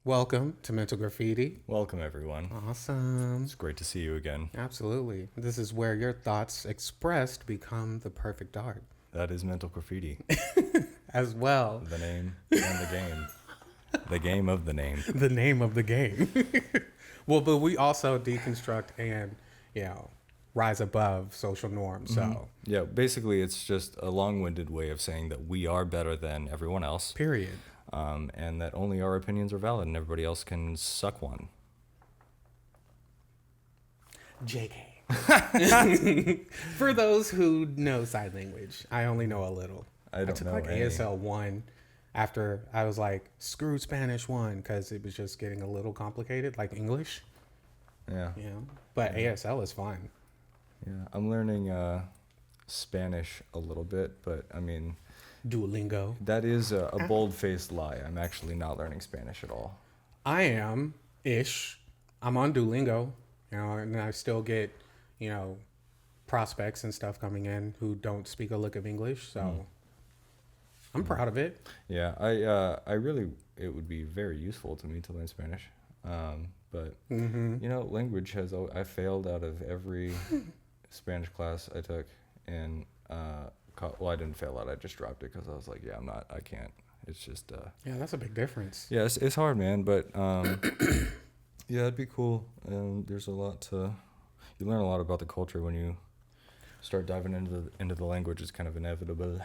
Welcome to Mental Graffiti. Welcome, everyone. Awesome. It's great to see you again. Absolutely. This is where your thoughts expressed become the perfect art. That is Mental Graffiti. As well. The name and the game. The game of the name. The name of the game. Well, but we also deconstruct and, rise above social norms. So, Yeah, basically, it's just a long-winded way of saying that we are better than everyone else. period. And that only our opinions are valid and everybody else can suck one. JK. For those who know sign language, I only know a little. I don't took know like any. ASL 1 after I was like, screw Spanish 1 because it was just getting a little complicated, like English. Yeah. But ASL is fun. Yeah. I'm learning Spanish a little bit, but I mean, Duolingo. that is a bold-faced lie. I'm actually not learning Spanish at all. I am ish. I'm on Duolingo, and I still get, prospects and stuff coming in who don't speak a lick of English. So I'm proud of it. Yeah, I really, it would be very useful to me to learn Spanish. But language has, I failed out of every Spanish class I took in, well, I didn't fail out, I just dropped it because I was like, yeah, I can't. It's just, Yeah, that's a big difference. yeah, it's hard, man, but, yeah, it'd be cool. There's a lot you learn a lot about the culture when you start diving into the language. It's kind of inevitable.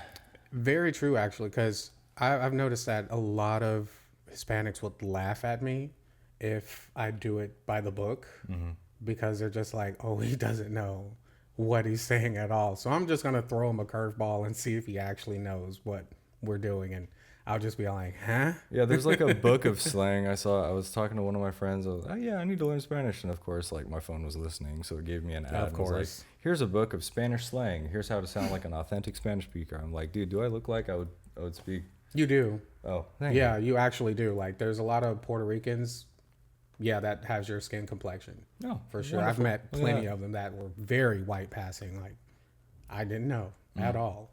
Very true, actually, because I've noticed that a lot of Hispanics would laugh at me if I do it by the book because they're just like, oh, he doesn't know what he's saying at all. So I'm just going to throw him a curveball and see if he actually knows what we're doing. And I'll just be like, huh? Yeah, there's like a book of slang I saw. I was talking to one of my friends. I was like, oh, yeah, I need to learn Spanish. And of course, like my phone was listening, so it gave me an ad. Of and was like, course. here's a book of Spanish slang. Here's how to sound like an authentic Spanish speaker. I'm like, dude, do I look like I would speak? You do. Oh, thank Yeah, you actually do. Like, there's a lot of Puerto Ricans, that has your skin complexion. you. No, For sure. wonderful. I've met Look at plenty that. of them that were very white passing. Like, I didn't know at all.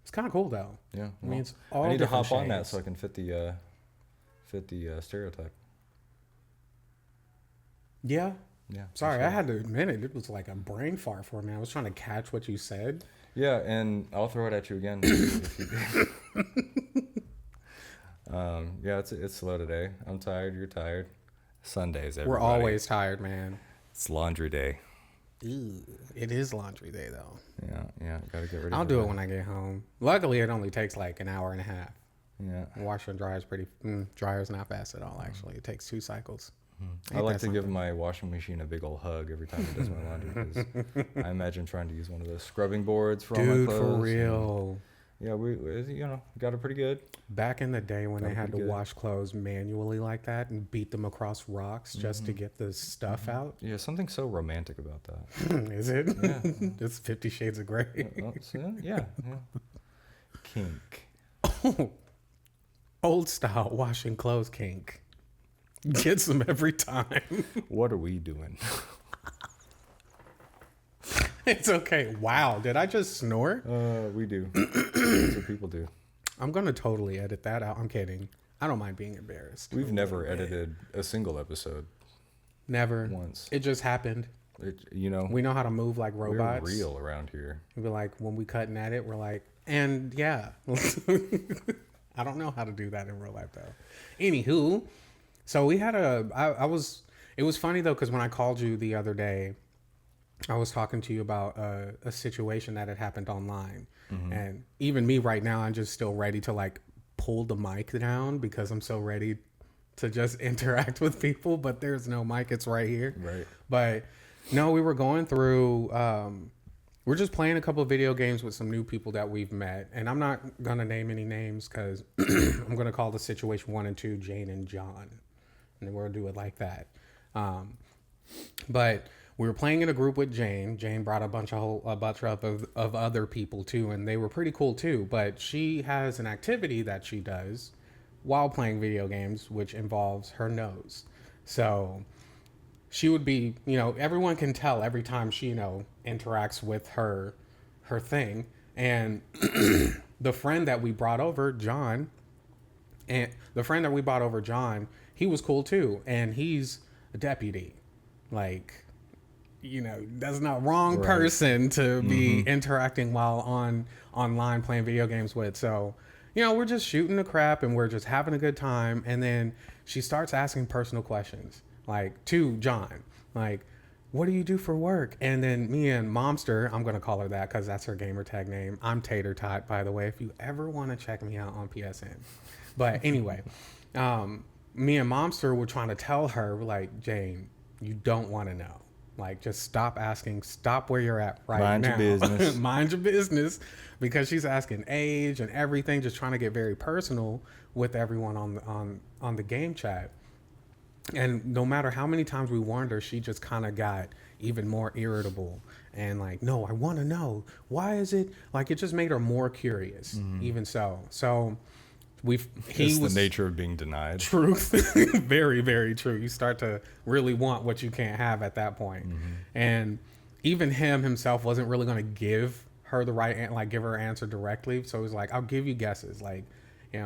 It's kind of cool, though. Yeah, I well, mean, it's all I need to different hop on that shades. so I can fit the stereotype. Yeah. Yeah. Sorry, for I sure. had to admit it. It was like a brain fart for me. I was trying to catch what you said. Yeah, and I'll throw it at you again. if you yeah, it's slow today. I'm tired. You're tired. Sundays, everybody. We're always tired, man. It's laundry day. Ew. It is laundry day, though. Yeah. Gotta get ready. I'll for do that. it when I get home. Luckily, it only takes like an hour and a half. Yeah. Washer and dryer is dryer's not fast at all, actually. It takes 2 cycles. I Ain't like that to give something? my washing machine a big old hug every time it does my laundry because I imagine trying to use one of those scrubbing boards for all my Dude, clothes. for and- real. Yeah, we got it pretty good. Back in the day when they Gotta had be to good. wash clothes manually like that and beat them across rocks just to get the stuff out. Yeah, something so romantic about that. Is it? Yeah. It's 50 Shades of Grey. Well, yeah. Kink. Old style washing clothes kink. Gets them every time. What are we doing? It's okay. Wow. Did I just snort? We do. That's what people do. I'm going to totally edit that out. I'm kidding. I don't mind being embarrassed. We've never edited a single episode Never. once. It just happened. We know how to move like We're robots. real around here. We're like, when we cutting at it, we're like, and yeah. I don't know how to do that in real life though. Anywho, so we had it was funny though, because when I called you the other day, I was talking to you about a situation that had happened online. And even me right now, I'm just still ready to like pull the mic down because I'm so ready to just interact with people, but there's no mic. It's right here. Right. But no, we were going through, we're just playing a couple of video games with some new people that we've met. And I'm not going to name any names because I'm going to call the situation 1 and 2 Jane and John. And we'll do it like that. But we were playing in a group with Jane. Jane brought a bunch of other people too, and they were pretty cool too. But she has an activity that she does while playing video games, which involves her nose. So she would be, everyone can tell every time she, interacts with her thing. And the friend that we brought over, John, he was cool too, and he's a deputy. Like, that's not wrong Right. person to be interacting while online playing video games with. So, we're just shooting the crap and we're just having a good time. And then she starts asking personal questions, like to John, like, what do you do for work? And then me and Momster, I'm going to call her that because that's her gamer tag name. I'm Tater Tot, by the way, if you ever want to check me out on PSN. But anyway, me and Momster were trying to tell her, like, Jane, you don't want to know. Like, just stop asking. Stop where you're at right Mind now. your business. Mind your business, because she's asking age and everything, just trying to get very personal with everyone on the game chat. And no matter how many times we warned her, she just kind of got even more irritable and like, no, I want to know. Why is it like, it just made her more curious, even so. So It's the nature of being denied. Truth. Very, very true. You start to really want what you can't have at that point. And even himself wasn't really going to give her the right, like give her answer directly. So it was like, I'll give you guesses. Like,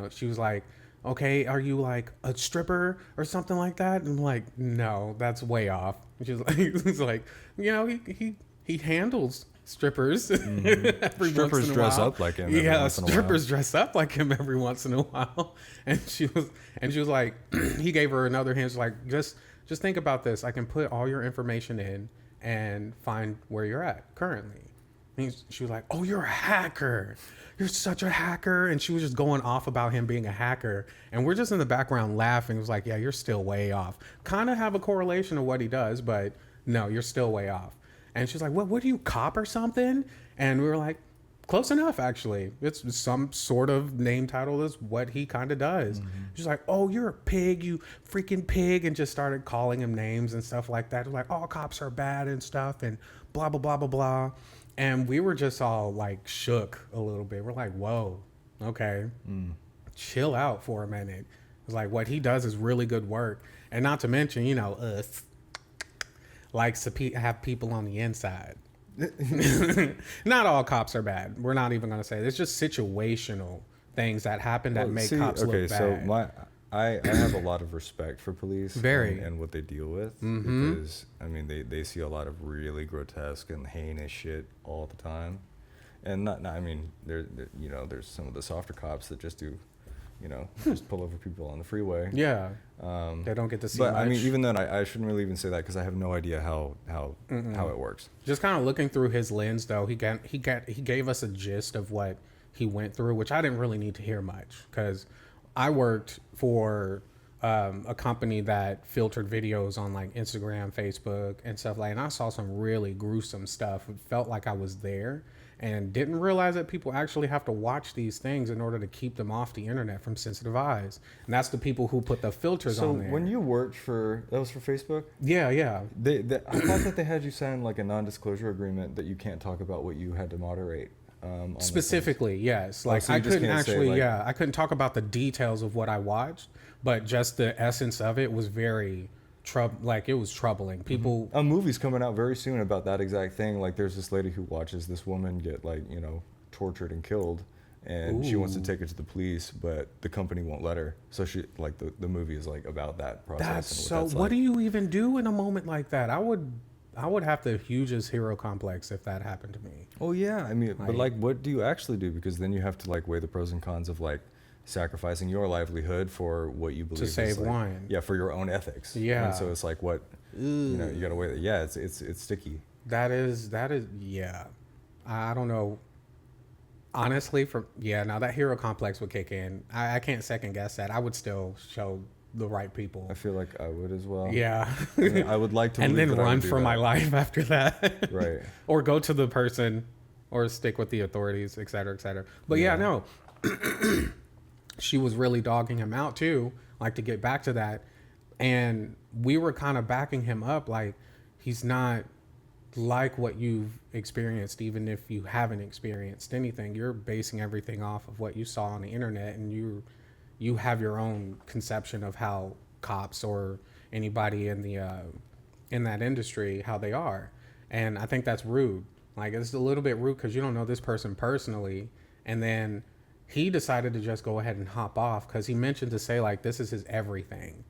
she was like, okay, are you like a stripper or something like that? And I'm like, no, that's way off. And she's like, he's like, he handles strippers. Every Strippers once in a dress while. up like him. Yeah, strippers dress up like him every once in a while. And she was like, he gave her another hint. She's like, just think about this. I can put all your information in and find where you're at currently. And she was like, oh, you're a hacker. You're such a hacker. And she was just going off about him being a hacker. And we're just in the background laughing. It was like, yeah, you're still way off. Kind of have a correlation of what he does, but no, you're still way off. And she's like, what are you, cop or something? And we were like, close enough, actually. It's some sort of name title is what he kind of does. She's like, oh, you're a pig, you freaking pig. And just started calling him names and stuff like that. Like, all cops are bad and stuff and blah, blah, blah, blah, blah. And we were just all like shook a little bit. We're like, whoa, okay, chill out for a minute. It's like what he does is really good work. And not to mention, us likes to have people on the inside. Not all cops are bad. We're not even going to say it. It's just situational things that happen that make cops look bad. So I have a lot of respect for police and what they deal with because I mean they see a lot of really grotesque and heinous shit all the time, and not I mean there's some of the softer cops that just do just pull over people on the freeway. Yeah, they don't get to see but much. I mean even then I shouldn't really even say that because I have no idea how it works. Just kind of looking through his lens though, he gave us a gist of what he went through, which I didn't really need to hear much because I worked for a company that filtered videos on like Instagram, Facebook, and stuff like. And I saw some really gruesome stuff. It felt like I was there, and didn't realize that people actually have to watch these things in order to keep them off the internet from sensitive eyes. And that's the people who put the filters on there. So when you worked that was for Facebook? Yeah. I thought that they had you sign like a non-disclosure agreement that you can't talk about what you had to moderate. Specifically, yes. Like so I you just couldn't can't say, actually, like- I couldn't talk about the details of what I watched, but just the essence of it was very it was troubling. People, A movie's coming out very soon about that exact thing. Like there's this lady who watches this woman get like, tortured and killed, and she wants to take it to the police, but the company won't let her. So she like the movie is like about that process. that's and so. that's What like. do you even do in a moment like that? I would have the hugest hero complex if that happened to me. Oh yeah, I mean, but like, what do you actually do? Because then you have to like weigh the pros and cons of like sacrificing your livelihood for what you believe To save is, like, wine. Yeah, for your own ethics. Yeah. And so it's like what you got to weigh that. Yeah, it's sticky. That is yeah. I don't know. Honestly, now that hero complex would kick in. I can't second guess that. I would still show the right people. I feel like I would as well. Yeah. I mean, I would like to. And then believe that I run would do for my that. life after that. Right. Or go to the person or stick with the authorities, et cetera, et cetera. But yeah, no. She was really dogging him out too, like to get back to that. And we were kind of backing him up, like he's not like what you've experienced, even if you haven't experienced anything. You're basing everything off of what you saw on the internet, and you have your own conception of how cops or anybody in the in that industry, how they are. And I think that's rude. Like, it's a little bit rude because you don't know this person personally. And then he decided to just go ahead and hop off because he mentioned to say, like, this is his everything.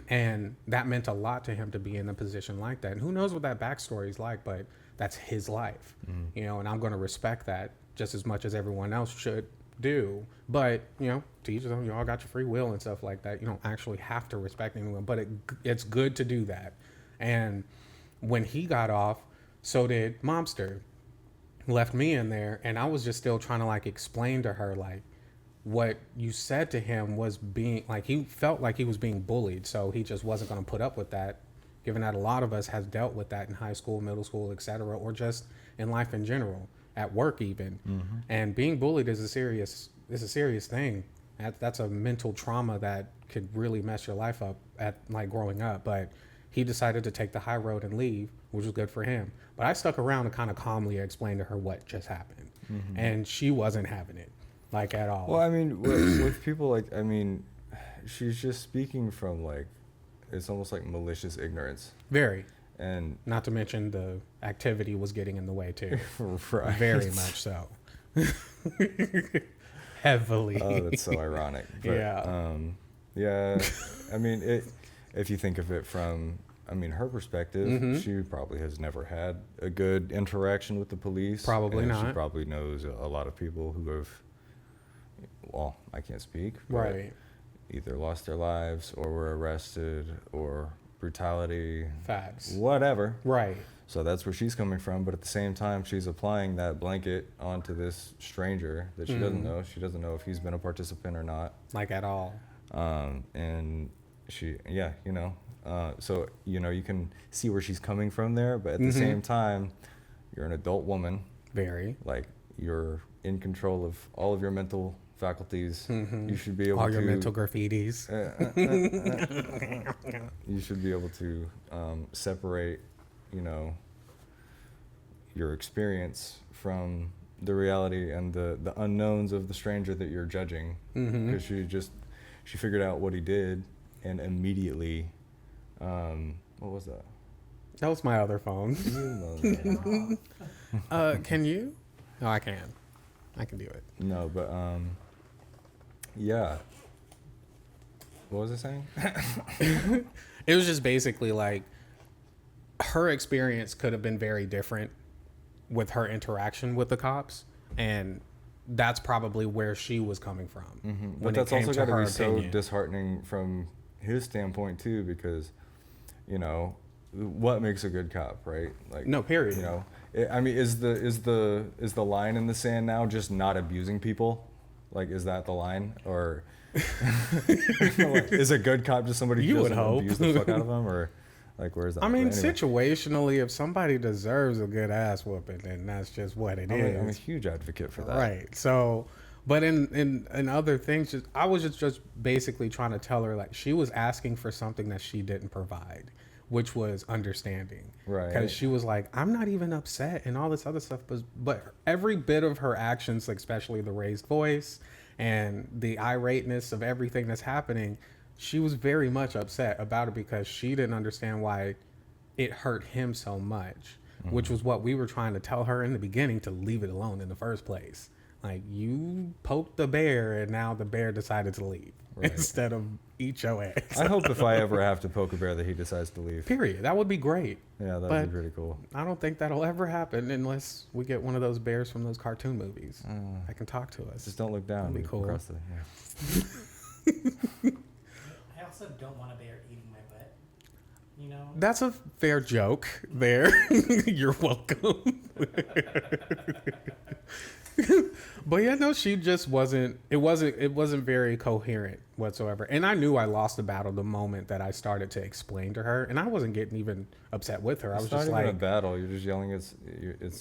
And that meant a lot to him to be in a position like that. And who knows what that backstory is like, but that's his life, you know, and I'm going to respect that just as much as everyone else should do. But, you know, to each of them, you all got your free will and stuff like that. You don't actually have to respect anyone, but it's good to do that. And when he got off, so did Momster. Left me in there, and I was just still trying to like explain to her like what you said to him was being like, he felt like he was being bullied, so he just wasn't going to put up with that, given that a lot of us has dealt with that in high school, middle school, etc., or just in life in general, at work even. And being bullied is a serious thing. That's a mental trauma that could really mess your life up at like growing up. But he decided to take the high road and leave, which was good for him. But I stuck around and kind of calmly explained to her what just happened, and she wasn't having it, like, at all. Well, I mean, with people like, I mean, she's just speaking from like, it's almost like malicious ignorance. Very. And not to mention the activity was getting in the way too. right. Very much so. Heavily. Oh, that's so ironic. But, yeah. Yeah. I mean, if you think of it from, I mean, her perspective, she probably has never had a good interaction with the police. Probably and not. She probably knows a lot of people who have, well, I can't speak. Right. Either lost their lives or were arrested or brutality. Facts. Whatever. Right. So that's where she's coming from. But at the same time, she's applying that blanket onto this stranger that she doesn't know. She doesn't know if he's been a participant or not. Like, at all. And she, yeah, you know. So, you know, you can see where she's coming from there. But at the same time, you're an adult woman. Very. Like, you're in control of all of your mental faculties. You should be able all to... your mental graffitis. You should be able to separate, you know, your experience from the reality and the unknowns of the stranger that you're judging. Because she figured out what he did and immediately... what was that? That was my other phone. You know Can you? No, I can. I can do it. No, but yeah. What was I saying? It was just basically like her experience could have been very different with her interaction with the cops, and that's probably where she was coming from. But that's also got to be so disheartening from his standpoint too, because, you know, what makes a good cop, right? Like, no, period. You know, I mean, is the line in the sand now just not abusing people? Like, is that the line, or like, is a good cop just somebody who doesn't abuse the fuck out of them, or like, where's that? I mean, anyway. Situationally, if somebody deserves a good ass whooping, then that's just what it is. I'm a huge advocate for that. Right. So, but in other things, I was just basically trying to tell her, like, she was asking for something that she didn't provide, which was understanding. Right. Because she was like, I'm not even upset and all this other stuff. But every bit of her actions, like especially the raised voice and the irateness of everything that's happening, she was very much upset about it because she didn't understand why it hurt him so much, which was what we were trying to tell her in the beginning, to leave it alone in the first place. Like, you poked the bear and now the bear decided to leave instead of eat your ass. I hope if I ever have to poke a bear that he decides to leave. Period. That would be great. Yeah, that would be pretty cool. I don't think that'll ever happen unless we get one of those bears from those cartoon movies that can talk to us. Just don't look down. That'd be cool. Across I also don't want a bear eating my butt. You know? That's a fair joke there. You're welcome. But yeah, no, she just wasn't. It wasn't very coherent whatsoever. And I knew I lost the battle the moment that I started to explain to her, and I wasn't getting even upset with her. I was just like, it's not even a battle. You're just yelling. It's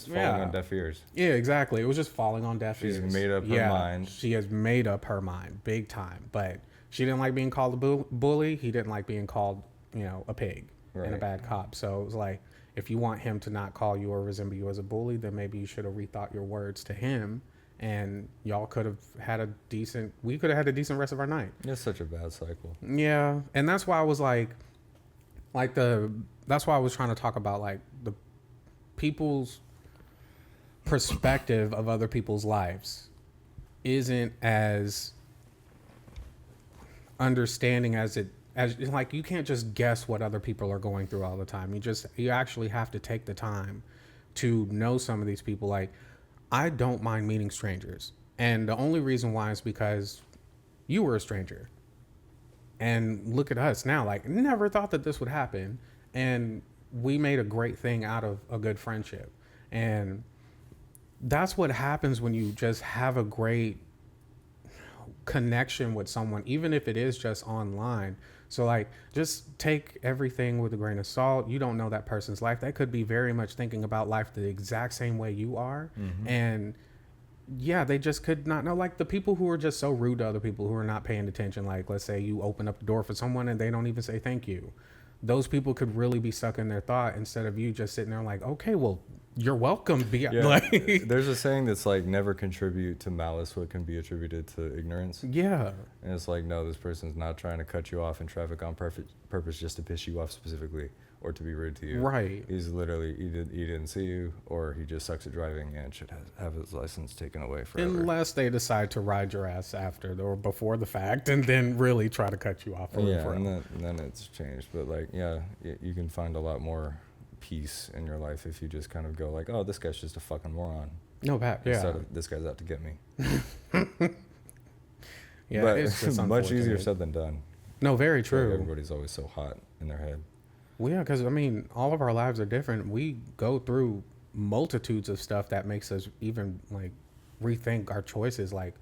falling on deaf ears. Yeah, exactly. It was just falling on deaf ears. She's made up her mind. She has made up her mind, big time. But she didn't like being called a bully. He didn't like being called, you know, a pig and a bad cop. So it was like, if you want him to not call you or resemble you as a bully, then maybe you should have rethought your words to him, and y'all could have had a decent rest of our night. It's such a bad cycle. Yeah. And that's why I was that's why I was trying to talk about like the people's perspective of other people's lives isn't as understanding as it as like you can't just guess what other people are going through all the time. You actually have to take the time to know some of these people. Like, I don't mind meeting strangers, and the only reason why is because you were a stranger. And look at us now. Like, never thought that this would happen, and we made a great thing out of a good friendship. And that's what happens when you just have a great connection with someone, even if it is just online. So like, just take everything with a grain of salt. You don't know that person's life. They could be very much thinking about life the exact same way you are. And yeah, they just could not know. Like the people who are just so rude to other people who are not paying attention. Like, let's say you open up the door for someone and they don't even say thank you. Those people could really be stuck in their thought instead of you just sitting there like, okay, well, you're welcome. Yeah, like, there's a saying that's like, never contribute to malice what can be attributed to ignorance. yeah. And it's like, no, this person's not trying to cut you off in traffic on purpose just to piss you off specifically or to be rude to you. Right. He's literally, he didn't see you, or he just sucks at driving and should have his license taken away forever. Unless they decide to ride your ass after or before the fact and then really try to cut you off. Yeah, and then it's changed. But like, yeah, you can find a lot more peace in your life if you just kind of go like, oh, this guy's just a fucking moron. No, Pat, yeah. Instead of, this guy's out to get me. Yeah, but it's just much easier unfortunate. said than done. No, very Like, true. everybody's always so hot in their head. Well, yeah, because I mean, all of our lives are different. We go through multitudes of stuff that makes us even like rethink our choices, like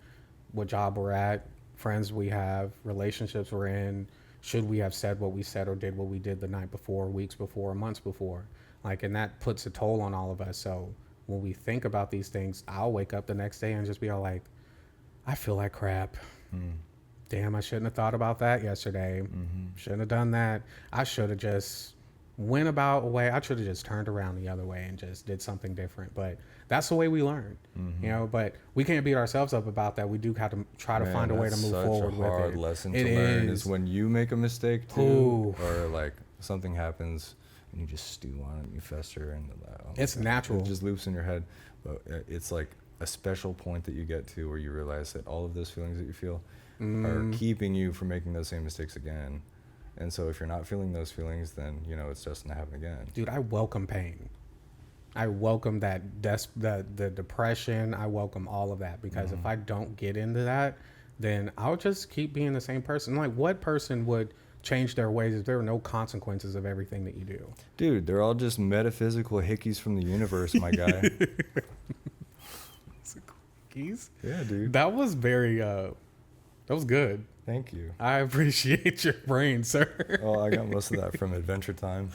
what job we're at, friends we have, relationships we're in. Should we have said what we said or did what we did the night before, weeks before, months before? Like, and that puts a toll on all of us. So when we think about these things, I'll wake up the next day and just be all like, I feel like crap. Damn, I shouldn't have thought about that yesterday. Shouldn't have done that. I should have just went about a way. I should have just turned around the other way and just did something different. But that's the way we learn, you know. But we can't beat ourselves up about that. We do have to try to find a way to move forward with it. Such a hard lesson to learn is when you make a mistake too, or like something happens and you just stew on it and you fester and it's natural. It just loops in your head. But it's like a special point that you get to where you realize that all of those feelings that you feel are keeping you from making those same mistakes again. And so if you're not feeling those feelings, then, you know, it's destined to happen again. Dude, I welcome pain. I welcome that the depression. I welcome all of that, because if I don't get into that, then I'll just keep being the same person. Like, what person would change their ways if there were no consequences of everything that you do? Dude, they're all just metaphysical hickeys from the universe, my guy. Keys? Yeah, dude. That was very that was good. Thank you. I appreciate your brain, sir. Oh, I got most of that from Adventure Time.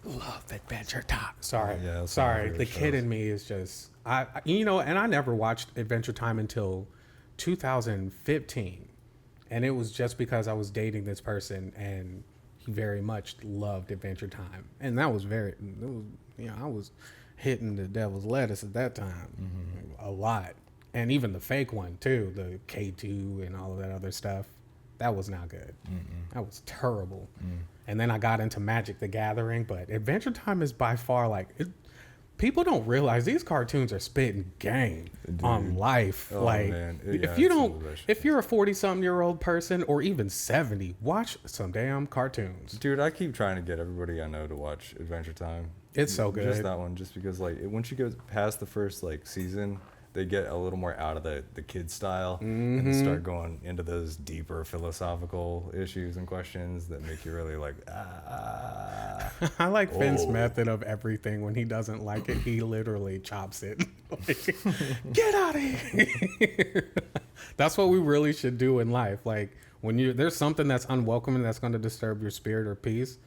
Love Adventure Time. Sorry. Oh, yeah, that's Sorry. one of my The favorite kid shows. in me is just, you know, and I never watched Adventure Time until 2015. And it was just because I was dating this person and he very much loved Adventure Time. And that was I was hitting the devil's lettuce at that time a lot. And even the fake one too, the K2 and all of that other stuff. That was not good. That was terrible. And then I got into Magic the Gathering, but Adventure Time is by far people don't realize these cartoons are spitting game on life. Oh, like, man. if you don't, if you're a 40-something-year-old person or even 70, watch some damn cartoons. Dude, I keep trying to get everybody I know to watch Adventure Time. It's so good. Just that one, just because like once you get past the first like season, they get a little more out of the kid style and start going into those deeper philosophical issues and questions that make you really like, I like Finn's method of everything. When he doesn't like it, he literally chops it. Like, get out of here. That's what we really should do in life. Like, when there's something that's unwelcome and that's going to disturb your spirit or peace,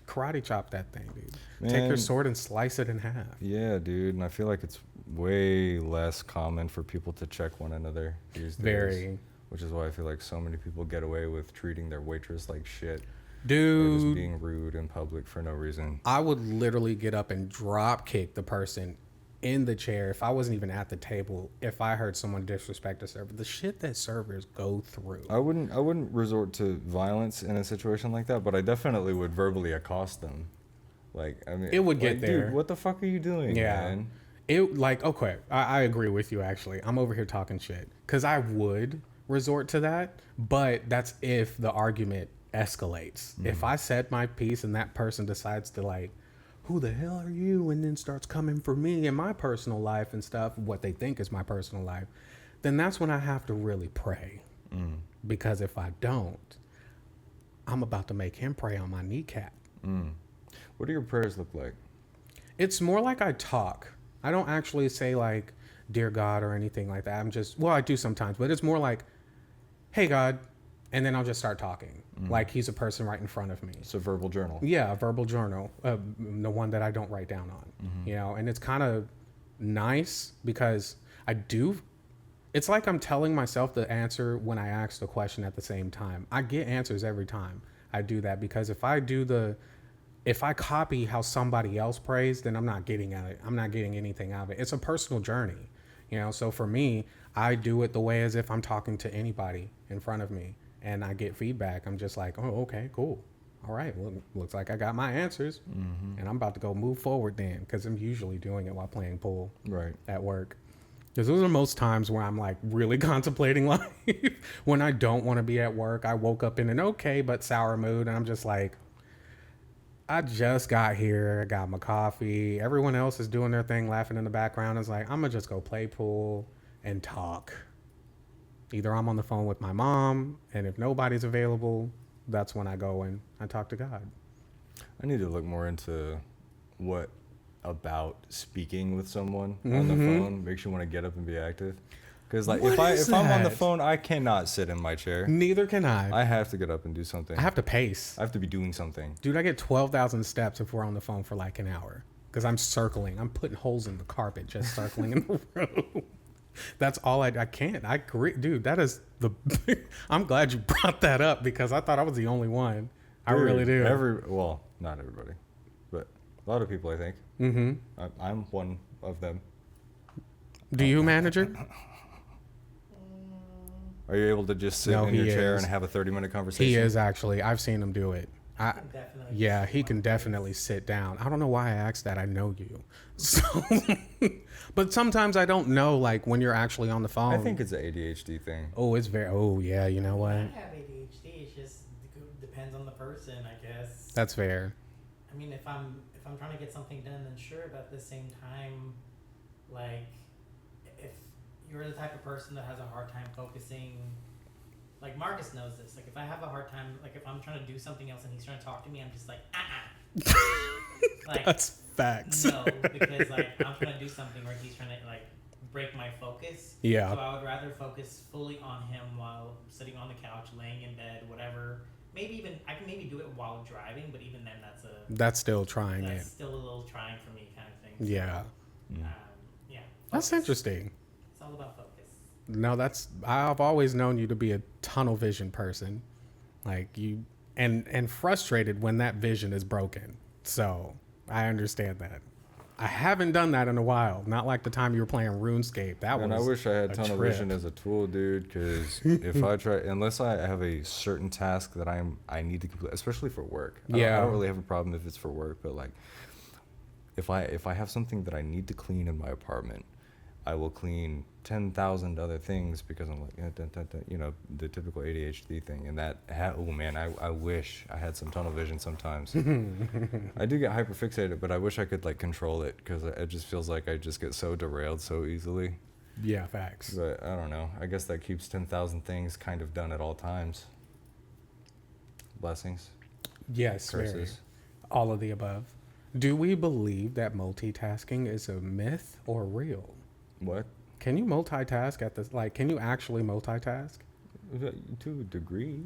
karate chop that thing, dude. Take your sword and slice it in half. Yeah, dude. And I feel like it's way less common for people to check one another these days. Very. Which is why I feel like so many people get away with treating their waitress like shit. Dude. Or just being rude in public for no reason. I would literally get up and drop kick the person in the chair if I wasn't even at the table, if I heard someone disrespect a server. The shit that servers go through. I wouldn't resort to violence in a situation like that, but I definitely would verbally accost them. Like, I mean, It would get there. Dude, what the fuck are you doing, man? Okay, I agree with you, actually. I'm over here talking shit. Because I would resort to that, but that's if the argument escalates. If I said my piece and that person decides to like, who the hell are you? And then starts coming for me in my personal life and stuff, what they think is my personal life, then that's when I have to really pray. Because if I don't, I'm about to make him pray on my kneecap. What do your prayers look like? It's more like I talk. I don't actually say like, dear God or anything like that. I'm just, well, I do sometimes, but it's more like, hey God, and then I'll just start talking like he's a person right in front of me. It's a verbal journal. Yeah, a verbal journal, the one that I don't write down on, you know, and it's kind of nice because it's like I'm telling myself the answer when I ask the question at the same time. I get answers every time I do that, because if I copy how somebody else prays, then I'm not getting at it. I'm not getting anything out of it. It's a personal journey, you know? So for me, I do it the way as if I'm talking to anybody in front of me and I get feedback. I'm just like, oh, okay, cool. All right. Well, looks like I got my answers and I'm about to go move forward then. 'Cause I'm usually doing it while playing pool at work. Because those are most times where I'm like really contemplating life. When I don't want to be at work, I woke up in an okay but sour mood and I'm just like, I just got here, I got my coffee. Everyone else is doing their thing, laughing in the background. It's like, I'm going to just go play pool and talk. Either I'm on the phone with my mom, and if nobody's available, that's when I go and I talk to God. I need to look more into what about speaking with someone on the phone makes you want to get up and be active. Because like if I'm on the phone, I cannot sit in my chair. Neither can I. I have to get up and do something. I have to pace. I have to be doing something. Dude, I get 12,000 steps if we're on the phone for like an hour. Because I'm circling. I'm putting holes in the carpet just circling in the room. That's all I can't. I agree. Dude, that is I'm glad you brought that up because I thought I was the only one. I really do. Well, not everybody, but a lot of people, I think. I'm one of them. Do you manage it? Are you able to just sit in your chair and have a 30-minute conversation? He is actually. I've seen him do it. He can definitely sit down. I don't know why I asked that. I know you. So, but sometimes I don't know, like, when you're actually on the phone. I think it's an ADHD thing. Oh, it's very, yeah, you know what? I have ADHD. It just depends on the person, I guess. That's fair. I mean, if I'm trying to get something done, then sure. But at the same time, like, if you're the type of person that has a hard time focusing, like Marcus knows this. Like, if I have a hard time, like if I'm trying to do something else and he's trying to talk to me, I'm just like, like, that's facts. No, because like I'm trying to do something where he's trying to like break my focus. Yeah. So I would rather focus fully on him while sitting on the couch, laying in bed, whatever. Maybe even I can maybe do it while driving, but even then that's still trying that's it. still a little trying for me, kind of thing. So, Yeah. yeah. That's Focus. interesting. It's all about focus. No, I've always known you to be a tunnel vision person, like you, and frustrated when that vision is broken. So I understand that. I haven't done that in a while. Not like the time you were playing RuneScape. And I wish I had tunnel vision as a tool, dude. Because if I try, unless I have a certain task that I need to complete, especially for work. I don't really have a problem if it's for work, but like, if I have something that I need to clean in my apartment, I will clean 10,000 other things because I'm like, you know, the typical ADHD thing. And that, oh man, I wish I had some tunnel vision sometimes. I do get hyperfixated, but I wish I could like control it because it just feels like I just get so derailed so easily. Yeah, facts. But I don't know. I guess that keeps 10,000 things kind of done at all times. Blessings. Yes, curses. very. All of the above. Do we believe that multitasking is a myth or real? What? Can you multitask at this? Like, can you actually multitask? To a degree.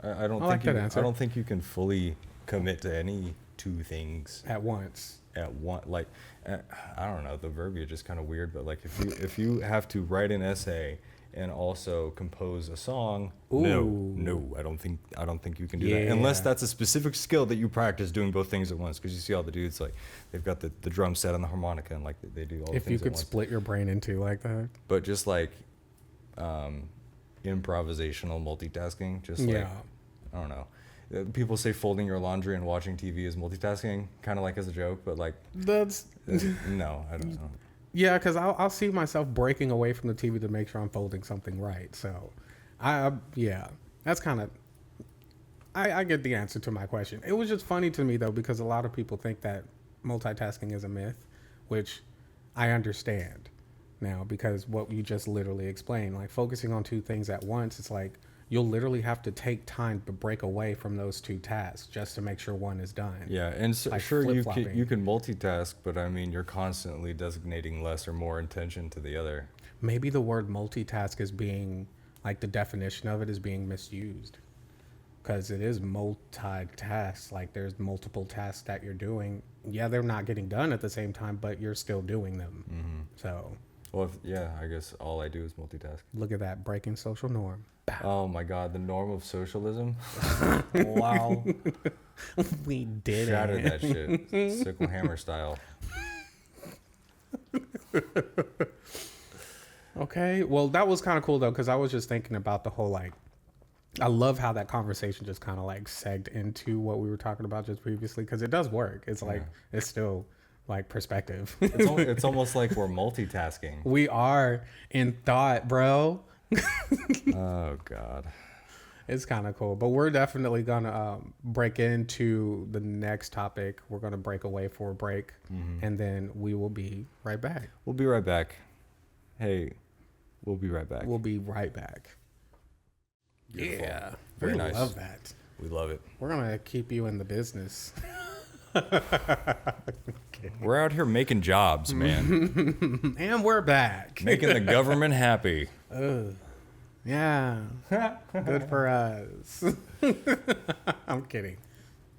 I don't I like think that answer. I don't think you can fully commit to any two things At once. at one. Like, I don't know. The verbiage is kind of weird, but like if you have to write an essay and also compose a song, no, I don't think you can do that unless that's a specific skill that you practice doing both things at once. Because you see all the dudes like they've got the drum set and the harmonica and like they do all the things at once. If you could split your brain in two like that. But just like improvisational multitasking, just like I don't know. People say folding your laundry and watching TV is multitasking, kind of like as a joke, but like That's no, I don't know. yeah, because I'll see myself breaking away from the TV to make sure I'm folding something right. So, that's kind of I get the answer to my question. It was just funny to me though, because a lot of people think that multitasking is a myth, which I understand now because what you just literally explained, like focusing on two things at once, it's like you'll literally have to take time to break away from those two tasks just to make sure one is done. Yeah, and so, Like sure flip-flopping. you can multitask, but I mean you're constantly designating less or more attention to the other. Maybe the word multitask is being, like the definition of it is being misused. Because it is multitask, like there's multiple tasks that you're doing. Yeah, they're not getting done at the same time, but you're still doing them. Mm-hmm. So Well, yeah, I guess all I do is multitask. look at that, breaking social norm. Oh my God, the norm of socialism. Wow. We did Shattered it. that shit. Sickle hammer style. Okay, well that was kind of cool though, because I was just thinking about the whole like, I love how that conversation just kind of like segged into what we were talking about just previously, because it does work. It's like it's still like perspective. It's almost like we're multitasking. We are in thought, bro. Oh God. It's kind of cool, but we're definitely gonna break into the next topic. We're gonna break away for a break, and then we will be right back. We'll be right back. Hey, we'll be right back. We'll be right back. Beautiful. Yeah, Very we nice. love that. We love it. We're gonna keep you in the business. We're out here making jobs, man. And we're back. Making the government happy. Yeah, good for us. I'm kidding.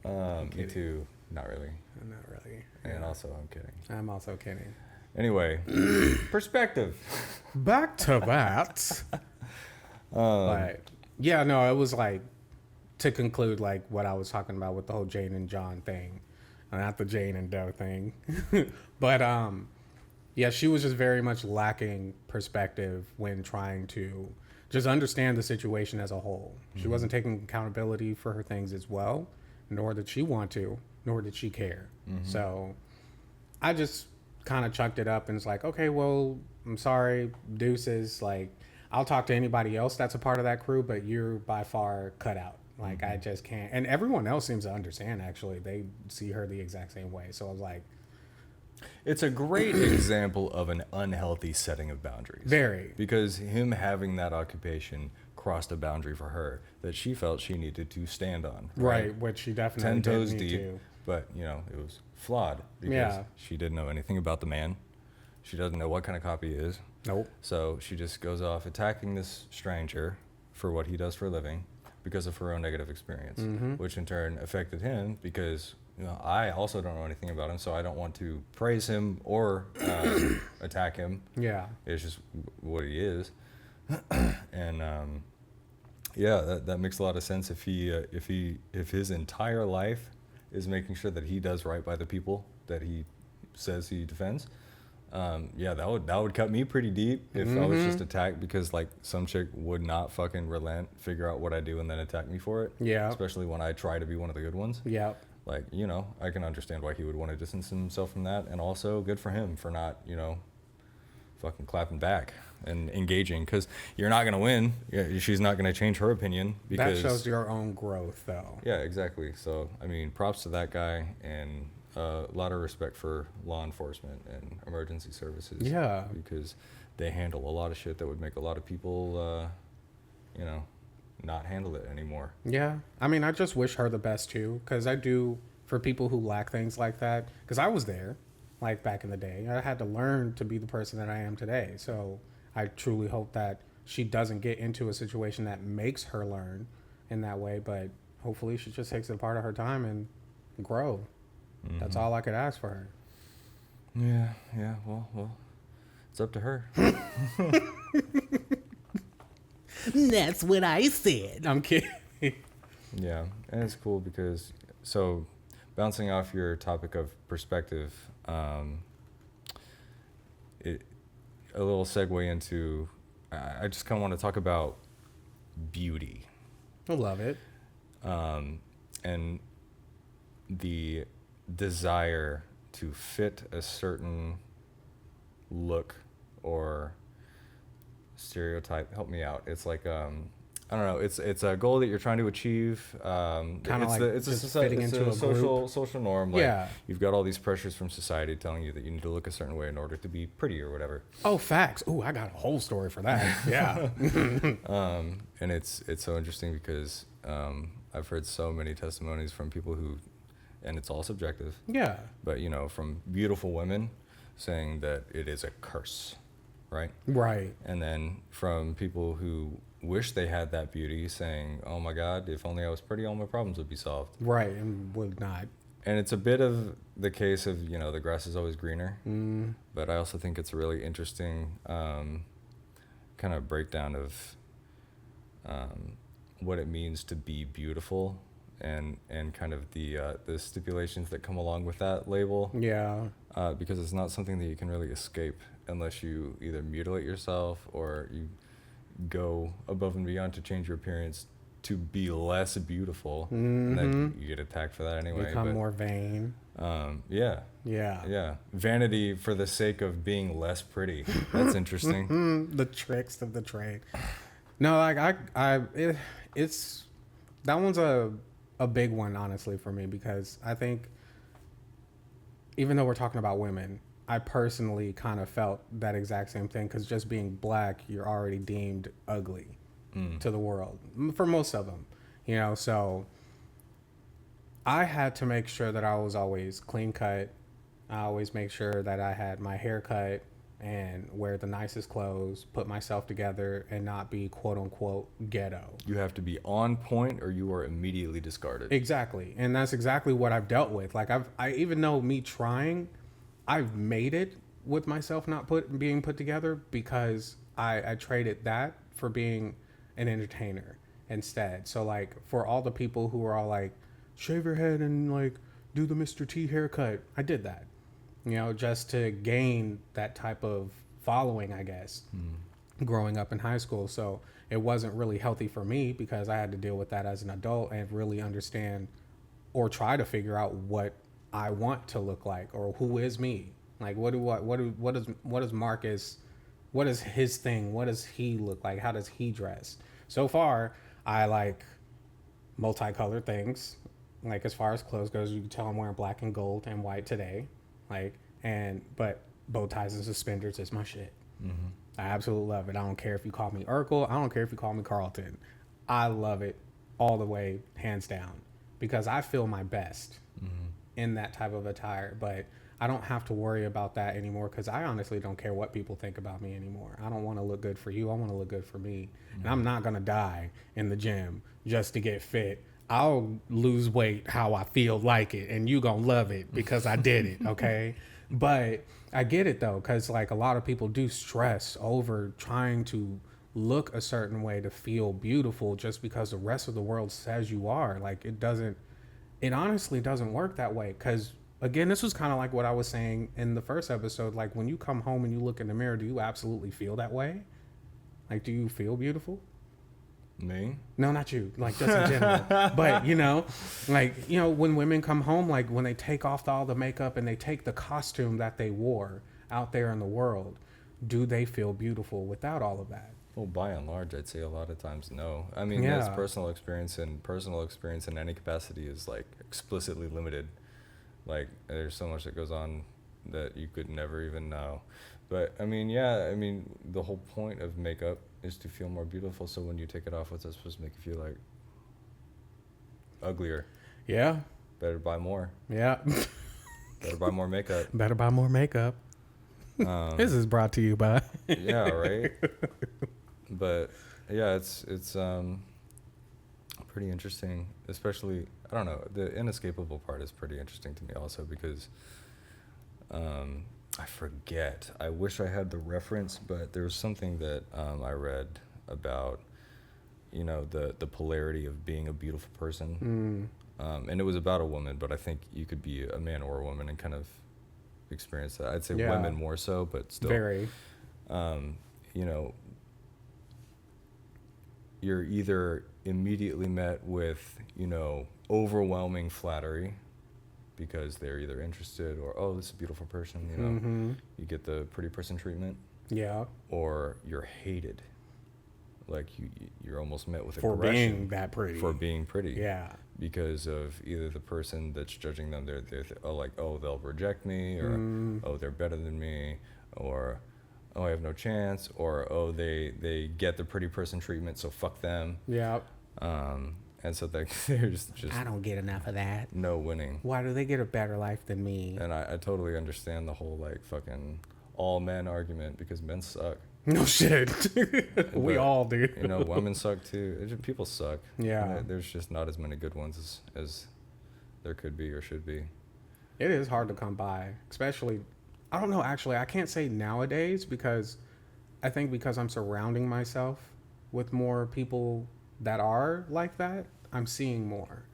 Me too. Not really. Not really. And also, I'm kidding. I'm also kidding. Anyway, perspective. Back to that. But yeah, no, it was like to conclude like what I was talking about with the whole Jane and John thing, not the Jane and Doe thing, but yeah, she was just very much lacking perspective when trying to just understand the situation as a whole. She wasn't taking accountability for her things as well, nor did she want to, nor did she care. So I just kind of chucked it up and was like, okay, well, I'm sorry, deuces. Like, I'll talk to anybody else that's a part of that crew, but you're by far cut out. Like, I just can't. And everyone else seems to understand, actually. They see her the exact same way. So I was like, It's a great example of an unhealthy setting of boundaries. very. Because him having that occupation crossed a boundary for her that she felt she needed to stand on. Right, which she definitely 10 toes didn't need deep. to. But, you know, it was flawed because Yeah. she didn't know anything about the man. She doesn't know what kind of cop he is. Nope. So she just goes off attacking this stranger for what he does for a living because of her own negative experience, which in turn affected him because, you know, I also don't know anything about him, so I don't want to praise him or attack him. Yeah. It's just what he is. And yeah, that makes a lot of sense if his entire life is making sure that he does right by the people that he says he defends. Yeah, that would cut me pretty deep if I was just attacked because like some chick would not fucking relent, figure out what I do, and then attack me for it. Yeah. Especially when I try to be one of the good ones. Yeah. Like, you know, I can understand why he would want to distance himself from that, and also good for him for not, you know, fucking clapping back and engaging, because you're not gonna win. Yeah, she's not gonna change her opinion because That shows your own growth, though. yeah, exactly. So I mean, props to that guy, and a lot of respect for law enforcement and emergency services. Yeah. because they handle a lot of shit that would make a lot of people, you know, not handle it anymore. Yeah. I mean, I just wish her the best, too, because I do, for people who lack things like that, because I was there, like, back in the day. I had to learn to be the person that I am today. So I truly hope that she doesn't get into a situation that makes her learn in that way, but hopefully she just takes it a part of her time and grow. That's all I could ask for her. Yeah. Well, it's up to her. That's what I said. I'm kidding. Yeah, and it's cool because, so bouncing off your topic of perspective, a little segue into, I just kind of want to talk about beauty. I love it. And the desire to fit a certain look or stereotype. Help me out. It's like I don't know. It's a goal that you're trying to achieve. Kind of It's like it's just a, fitting it's into a a social group. social norm. Like, Yeah. you've got all these pressures from society telling you that you need to look a certain way in order to be pretty or whatever. Oh, facts. Ooh, I got a whole story for that. Yeah. And it's so interesting because I've heard so many testimonies from people who, and it's all subjective, Yeah. but from beautiful women saying that it is a curse, right? Right. And then from people who wish they had that beauty saying, oh my God, if only I was pretty, all my problems would be solved. Right. And would not. And it's a bit of the case of, the grass is always greener. Mm. But I also think it's a really interesting kind of breakdown of what it means to be beautiful and kind of the stipulations that come along with that label. Yeah. Because it's not something that you can really escape unless you either mutilate yourself or you go above and beyond to change your appearance to be less beautiful. And then you get attacked for that anyway. Become more vain. Yeah. Yeah. Vanity for the sake of being less pretty. That's interesting. The tricks of the trade. No, like it's that one's a big one, honestly, for me, because I think even though we're talking about women, I personally kind of felt that exact same thing, because just being black, you're already deemed ugly to the world for most of them, so I had to make sure that I was always clean cut. I always make sure that I had my hair cut and wear the nicest clothes, put myself together, and not be quote unquote ghetto. You have to be on point or you are immediately discarded. Exactly. And that's exactly what I've dealt with. Like I even though me trying, I've made it with myself not being put together, because I traded that for being an entertainer instead. So like for all the people who are all like, shave your head and like do the Mr. T haircut, I did that, just to gain that type of following, I guess, growing up in high school. So it wasn't really healthy for me, because I had to deal with that as an adult and really understand or try to figure out what I want to look like, or who is me. Like what is Marcus, what is his thing? What does he look like? How does he dress? So far, I like multicolored things. Like as far as clothes goes, you can tell I'm wearing black and gold and white today. But bow ties and suspenders is my shit. Mm-hmm. I absolutely love it. I don't care if you call me Urkel. I don't care if you call me Carlton. I love it all the way, hands down, because I feel my best in that type of attire. But I don't have to worry about that anymore, because I honestly don't care what people think about me anymore. I don't want to look good for you. I want to look good for me. And I'm not going to die in the gym just to get fit. I'll lose weight how I feel like it, and you gonna love it because I did it, okay? But I get it though, because like a lot of people do stress over trying to look a certain way to feel beautiful just because the rest of the world says you are. Like it honestly doesn't work that way, because again, this was kind of like what I was saying in the first episode. Like when you come home and you look in the mirror, do you absolutely feel that way? Like, do you feel beautiful? Me? No, not you. Like just in general. But when women come home, like when they take off all the makeup and they take the costume that they wore out there in the world, do they feel beautiful without all of that? Well, by and large, I'd say a lot of times no. I mean, Yeah. that's personal experience, and personal experience in any capacity is like explicitly limited. Like there's so much that goes on that you could never even know. But I mean, the whole point of makeup is to feel more beautiful. So when you take it off, what's that supposed to make you feel like? Uglier. Yeah. Better buy more. Yeah. Better buy more makeup. Better buy more makeup. This is brought to you by. Yeah, right. But yeah, it's pretty interesting. Especially, I don't know, the inescapable part is pretty interesting to me also, because I forget. I wish I had the reference, but there was something that I read about, the polarity of being a beautiful person. And it was about a woman, but I think you could be a man or a woman and kind of experience that. I'd say women more so, but still. Very. You're either immediately met with, overwhelming flattery, because they're either interested or, oh, this is a beautiful person, you get the pretty person treatment. Yeah. Or you're hated. like you're almost met with For aggression being that pretty. for being pretty. Yeah. Because of either the person that's judging them, they're like, oh, they'll reject me, or oh, they're better than me, or oh, I have no chance, or oh, they get the pretty person treatment, so fuck them. Yeah. And so there's just I don't get enough of that. no winning. Why do they get a better life than me? And I totally understand the whole like fucking all men argument, because men suck. No shit. We But, all do. You know, women suck too. People suck. Yeah. And there's just not as many good ones as there could be or should be. It is hard to come by, especially, I don't know, actually, I can't say nowadays, because I think because I'm surrounding myself with more people that are like that, I'm seeing more.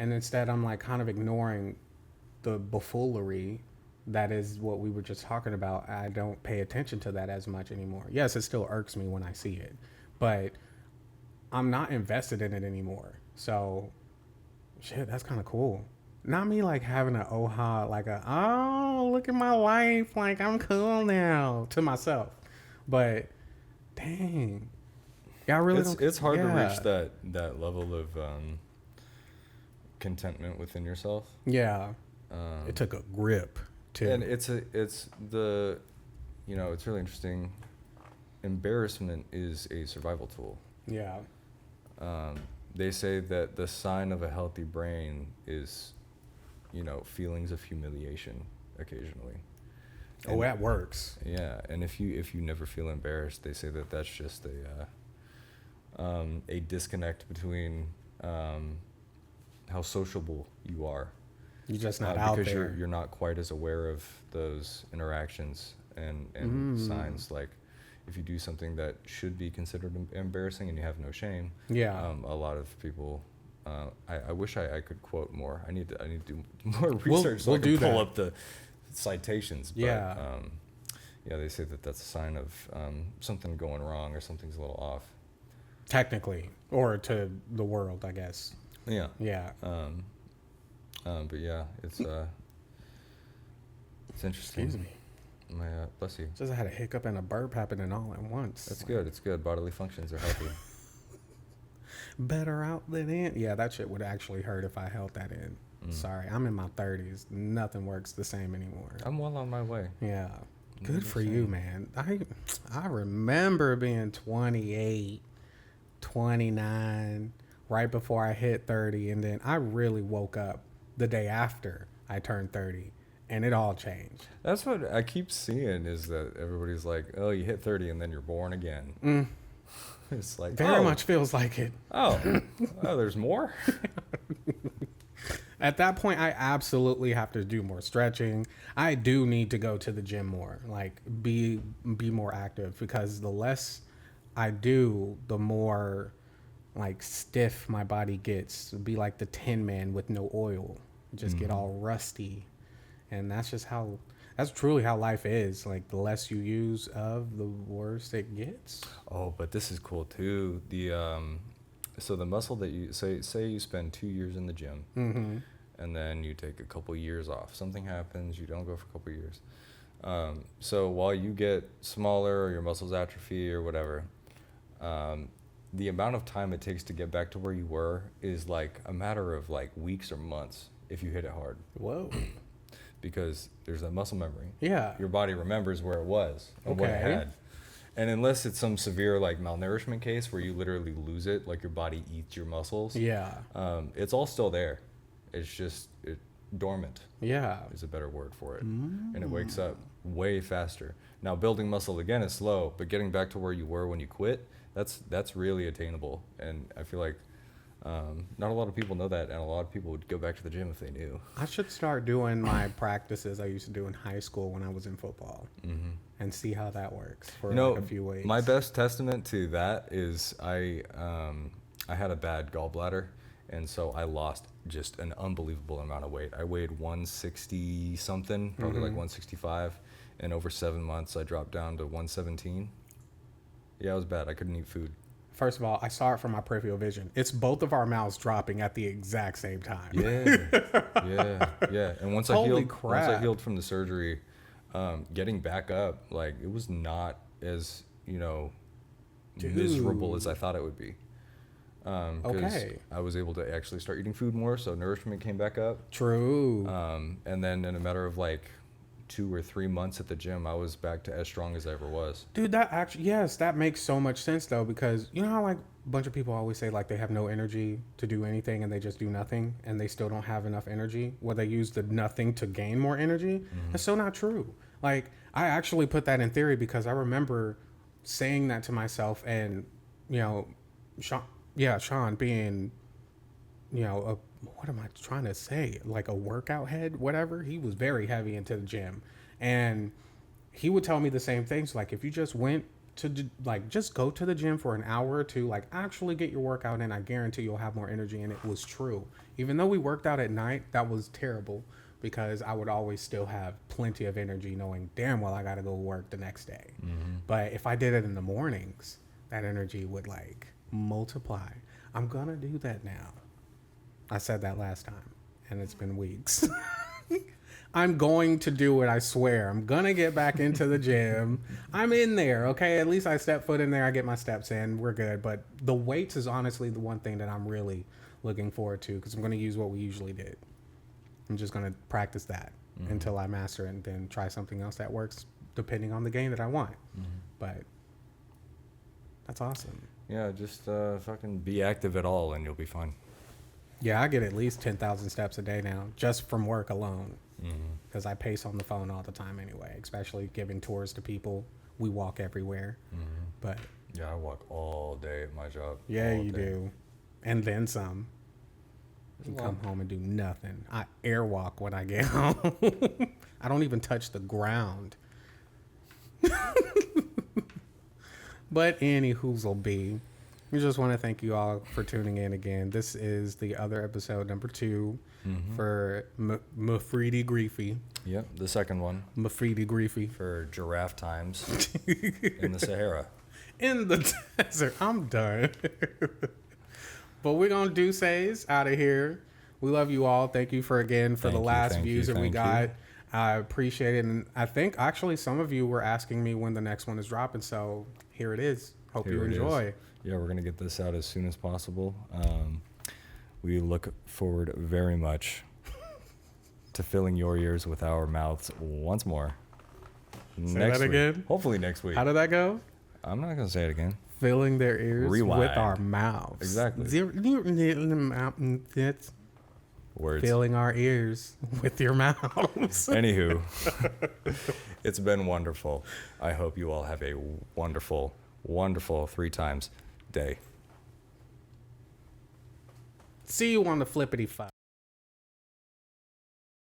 And instead, I'm like kind of ignoring the buffoonery that is what we were just talking about. I don't pay attention to that as much anymore. Yes, it still irks me when I see it, but I'm not invested in it anymore. So, shit, that's kind of cool. Not me like having an oh, look at my life, like I'm cool now to myself. But dang, y'all really It's hard to yeah. reach that level of contentment within yourself. Yeah, it took a grip too. And it's really interesting. Embarrassment is a survival tool. Yeah, They say that the sign of a healthy brain is, feelings of humiliation occasionally. oh, that works. Yeah, and if you never feel embarrassed, they say that that's just a disconnect between how sociable you are. You're just not out because there. you're not quite as aware of those interactions and signs. Like if you do something that should be considered embarrassing and you have no shame. Yeah. A lot of people. I wish I could quote more. I need to do more research so I can pull up the citations. But, Yeah. Yeah, they say that that's a sign of something going wrong or something's a little off. Technically, or to the world, I guess. Yeah. Yeah. But yeah, it's interesting. Excuse me. Bless you. Just had a hiccup and a burp happening all at once. That's good. It's good. Bodily functions are healthy. Better out than in. Yeah, that shit would actually hurt if I held that in. Sorry, I'm in my 30s. Nothing works the same anymore. I'm well on my way. Yeah. Good for you, man. I remember being 28, 29, right before I hit 30, and then I really woke up the day after I turned 30, and it all changed. That's what I keep seeing, is that everybody's like, oh, you hit 30 and then you're born again. It's like, Very much feels like it. Oh, there's more? At that point, I absolutely have to do more stretching. I do need to go to the gym more, like be more active, because the less I do, the more like stiff my body gets. Be like the Tin Man with no oil, just get all rusty. And that's truly how life is. Like the less you use of, the worse it gets. Oh, but this is cool too. So the muscle that you say you spend 2 years in the gym, and then you take a couple years off. Something happens, you don't go for a couple years. So while you get smaller or your muscles atrophy or whatever, the amount of time it takes to get back to where you were is like a matter of like weeks or months if you hit it hard. Whoa. Because there's that muscle memory. Yeah. Your body remembers where it was and what it Okay. had. And unless it's some severe like malnourishment case where you literally lose it, like your body eats your muscles. Yeah. It's all still there. It's just dormant Yeah. is a better word for it. And it wakes up way faster. Now building muscle again is slow, but getting back to where you were when you quit, that's really attainable. And I feel like not a lot of people know that, and a lot of people would go back to the gym if they knew. I should start doing my practices I used to do in high school when I was in football, and see how that works for like a few weeks. My best testament to that is I had a bad gallbladder, and so I lost just an unbelievable amount of weight. I weighed 160 something, probably like 165, and over 7 months I dropped down to 117. Yeah, it was bad. I couldn't eat food. First of all, I saw it from my peripheral vision. It's both of our mouths dropping at the exact same time. Yeah. And once Holy I crap. healed from the surgery, getting back up, like it was not as miserable as I thought it would be. 'Cause Okay. I was able to actually start eating food more, so nourishment came back up. True. And then in a matter of like 2 or 3 months at the gym, I was back to as strong as I ever was. Dude, that actually, yes, that makes so much sense though, because you know how like a bunch of people always say like they have no energy to do anything and they just do nothing and they still don't have enough energy. Well, they use the nothing to gain more energy. That's so not true. Like I actually put that in theory because I remember saying that to myself, and you know, Sean being, you know, what am I trying to say? Like a workout head, whatever. He was very heavy into the gym, and he would tell me the same things. Like if you just went to like just go to the gym for an hour or two, like actually get your workout in, I guarantee you'll have more energy. And it was true. Even though we worked out at night, that was terrible because I would always still have plenty of energy, knowing damn well I got to go work the next day. But if I did it in the mornings, that energy would like multiply. I'm gonna do that now. I said that last time, and it's been weeks. I'm going to do it, I swear. I'm gonna get back into the gym. I'm in there, okay? At least I step foot in there, I get my steps in, we're good. But the weights is honestly the one thing that I'm really looking forward to, because I'm gonna use what we usually did. I'm just gonna practice that until I master it, and then try something else that works depending on the game that I want. But that's awesome. Yeah, just fucking be active at all and you'll be fine. Yeah, I get at least 10,000 steps a day now, just from work alone. Because I pace on the phone all the time anyway, especially giving tours to people. We walk everywhere. But Yeah, I walk all day at my job. yeah, all you day. do. And then some. You come home and do nothing. I airwalk when I get home. I don't even touch the ground. But any whoozle be. We just want to thank you all for tuning in again. This is the other episode, number 2, for Mafridi Griefy. Yep, the second one Mafridi Griefy. for giraffe times in the Sahara. In the desert. I'm done. But we're going to do says out of here. We love you all. Thank you for the last views that we got. I appreciate it. And I think actually some of you were asking me when the next one is dropping. So here it is. Hope you enjoy. Yeah, we're going to get this out as soon as possible. We look forward very much to filling your ears with our mouths once more. Say that again? Hopefully next week. How did that go? I'm not going to say it again. Filling their ears Rewind. with our mouths. Exactly. Words. Filling our ears with your mouths. Anywho, it's been wonderful. I hope you all have a wonderful, wonderful 3 times day. See you on the flippity flop.